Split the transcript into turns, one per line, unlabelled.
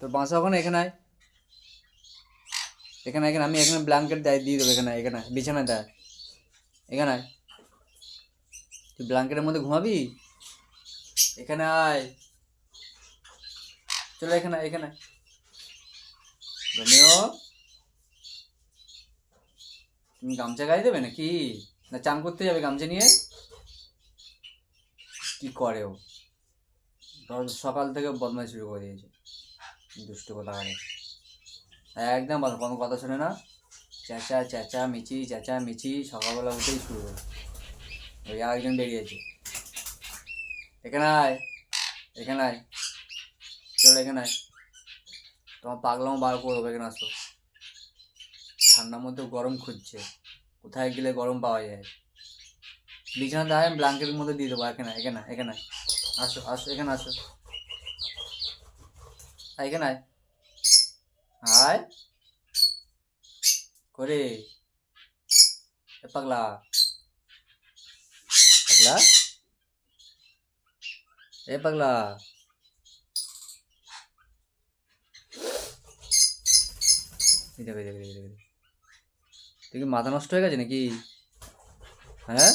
তোর বাসা ওখানে, এখানে আয়, এখানে এখানে আমি এখানে ব্ল্যাঙ্কেট দিয়ে দেবো, এখানে এখানে বিছানায় দেয়, এখানে আয়, তুই ব্ল্যাঙ্কেটের মধ্যে ঘুমাবি, এখানে আয়, চলো এখানে এখানে। রোমিও, তুমি গামছা গায়ে দেবে নাকি, না চান করতে যাবে গামছা নিয়ে? কি করে ও, সকাল থেকে বদমাইশ শুরু করে দিয়েছে, দুষ্ট কথা করে, একদম ভালো, কোনো কথা শোনে না, চেঁচা চেঁচা মিচি চেঁচা মিচি, সকালবেলা উঠেই শুরু করে। ওই আরেকজন বেরিয়েছে, এখানে আয়, এখানে আয়, চলো এখানে আয়, তোমার পাগলামো বার করে দেবো, এখানে আসো, ঠান্ডার মধ্যে গরম খুঁজছে, কোথায় গেলে গরম পাওয়া যায়, বিছানাতে আয়, আমি ব্ল্যাঙ্কেটের মধ্যে দিয়ে দেবো, এখানে এখানে এখানে আসো আসো, এখানে আসো, এখানে আয়, আয় করে, এ পাগলা, পাগলা, এ পাগলা, এই দেখো দেখো দেখো দেখো, তুই কি মাথা নষ্ট হয়ে গেছে নাকি, হ্যাঁ?